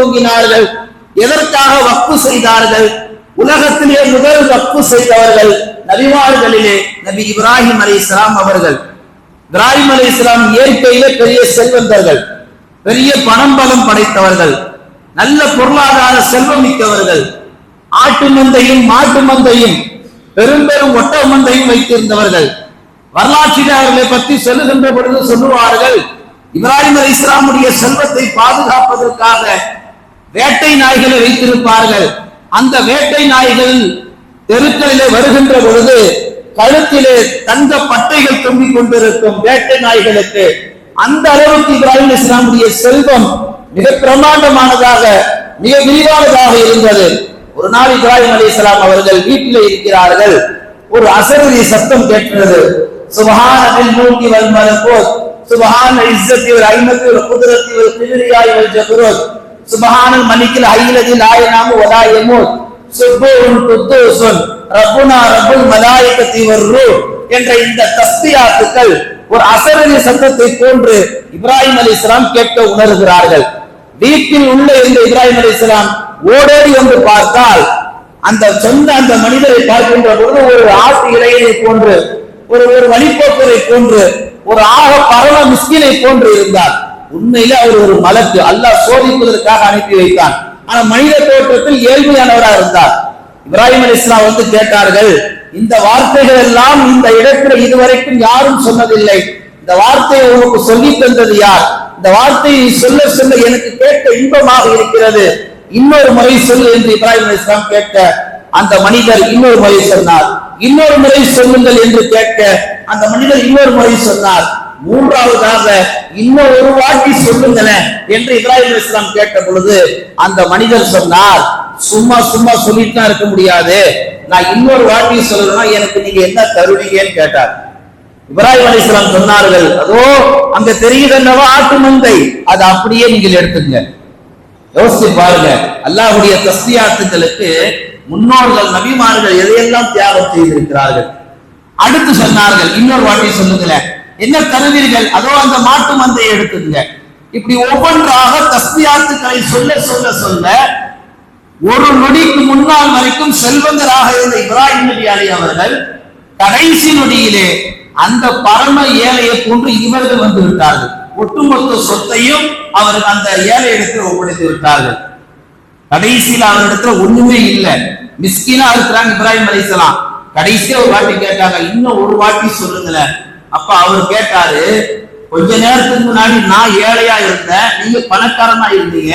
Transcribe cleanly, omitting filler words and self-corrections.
துவங்கினார்கள்? எதற்காக வக்ஃபு செய்தார்கள்? உலகத்திலே முதல் வக்ஃபு செய்தவர்கள் நபிமார்களிலே நபி இப்ராஹிம் அலைஹிஸ்ஸலாம் அவர்கள். இப்ராஹிம் அலைஹிஸ்ஸலாம் இயற்கையிலே பெரிய செல்வந்தர்கள், பெரிய பணம் பலம் படைத்தவர்கள், நல்ல பொருளாதார செல்வம் மிக்கவர்கள். ஆட்டு மந்தையும் மாட்டு மந்தையும் பெரும் பெரும் ஒட்டக மந்தையும் வைத்திருந்தவர்கள். வரலாற்றில் அவர்களை பற்றி சொல்லுகின்ற பொழுது சொல்லுவார்கள், இப்ராஹிம் அலைஹிஸ்ஸலாமுடைய செல்வத்தை பாதுகாப்பதற்காக வேட்டை நாய்களை வைத்திருப்பார்கள். அந்த வேட்டை நாய்கள் தெருக்களிலே வருகின்ற பொழுது கழுத்திலே தங்க பட்டைகள் தொங்கிக் கொண்டிருக்கும் வேட்டை நாய்களுக்கு. அந்த அளவுக்கு இப்ராஹிம் அலைஹிஸ்ஸலாமுடைய செல்வம் மிக பிரமாண்டமானதாக, மிக விரிவானதாக இருந்தது. ஒரு நாள் இப்ராஹிம் அலைஹிஸ்ஸலாம் அவர்கள் வீட்டிலே இருக்கிறார்கள். ஒரு அசரீரி சத்தம் கேட்கிறது. சுப்ஹானல் முல்கி வல் மலக்கூத், சுப்ஹானல் இஸ்ஸத்தி வல் ஐமத்தி வல் குத்ரத்தி வல் கிப்ரியாய் வல் ஜபரூத், சுப்ஹானல் மலிக்கில் ஹய்யில் லா யனாமு வ லா யமூத், சுப்ஹூன் குத்தூஸுன் ரப்புனா ரப்புல் மலாயிகத்தி வர் ரூஹ் என்ற இந்த தஸ்பீஹாத்துக்கள் ஒரு அசரீரி சத்தத்தை போன்று இப்ராஹிம் அலைஹிஸ்ஸலாம் கேட்க உணர்கிறார்கள். வீட்டில் உள்ள இந்த இப்ராஹிம் அலைஹிஸ்ஸலாம் ஓடோடி வந்து பார்த்தால் அந்த மனிதரை பார்க்கின்ற பொழுது ஒரு ஆட்டு இறையனை போன்று, ஒரு வழிபோக்கரை போன்று, ஒரு ஆக பரம மிஸ்கினை போன்று இருந்தார். உண்மையிலே அவர் ஒரு மலக்கு, அல்லாஹ் சோதிப்பதற்காக அனுப்பி வைத்தான். ஆனா மனித தோற்றத்தில் இயல்புயானவராக இருந்தார். இப்ராஹிம் அலைஹிஸ்ஸலாம் வந்து கேட்டார்கள், இந்த வார்த்தைகள் எல்லாம் இந்த இடத்துல இதுவரைக்கும் யாரும் சொன்னதில்லை. இந்த வார்த்தையை உங்களுக்கு சொல்லி தந்தது யார்? இந்த வார்த்தையை சொல்ல சொல்ல எனக்கு கேட்க இன்பமாக இருக்கிறது, இன்னொரு முறை சொல் என்று இப்ராஹிம் அலைஹிஸ்ஸலாம் கேட்க அந்த மனிதர் இன்னொரு முறை சொன்னார். இன்னொரு முறை சொல்லுங்கள் என்று கேட்க அந்த மனிதர் இன்னொரு முறை சொன்னார். மூன்றாவதாக இன்னொரு வாட்டி சொல்லுங்களேன் என்று இப்ராஹிம் அலைஹிஸ்ஸலாம் கேட்ட பொழுது அந்த மனிதர் சொன்னார், சும்மா சும்மா சொல்லிட்டு தான் இருக்க முடியாது, நான் இன்னொரு வாட்டி சொல்லணும்னா எனக்கு நீங்க என்ன தருவீங்கன்னு கேட்டார். இப்ராஹிம் அலைஹிஸ்ஸலாம் சொன்னார்கள், அதோ அங்க தெரியுதல்லவா ஆட்டு மந்தை, அதை அப்படியே நீங்கள் எடுத்துங்க. யோசிச்சு பாருங்க, அல்லாஹ்வுடைய தஸ்பீஹாத்துகளுக்கு முன்னோர்கள் நபிமார்கள் எதையெல்லாம் தியாகம் செய்திருக்கிறார்கள். அடுத்து சொன்னார்கள், இன்னொரு வாட்டி சொல்லுங்களேன், என்ன தருவீர்கள்? அதோ அந்த மாட்டு மந்தையை எடுத்துங்க. இப்படி ஒவ்வொன்றாக தஸ்பீஹாத்துக்களை சொல்ல சொல்ல சொல்ல ஒரு நொடிக்கு முன்னால் வரைக்கும் செல்வந்தராக இருந்த இப்ராஹிம் நபி அவர்கள் கடைசி நொடியிலே அந்த பரம ஏழையை போன்று இவர்கள் வந்து விட்டார்கள். ஒட்டுமொத்த சொத்தையும் அவர்கள் அந்த ஏழை இடத்தில் ஒப்படைத்து விட்டார்கள். கடைசியில் அவரிடத்துல ஒண்ணுமே இல்லை, மிஸ்கினா இருக்கிறாங்க இப்ராஹிம் அலைஹிஸ்ஸலாம். கடைசியா ஒரு வாட்டி கேட்டாங்க, இன்னும் ஒரு வாட்டி சொல்லுங்களேன். அப்ப அவர் கேட்டாரு, கொஞ்ச நேரத்துக்கு முன்னாடி நான் ஏழையா இருந்தேன், நீங்க பணக்காரனா இருந்தீங்க,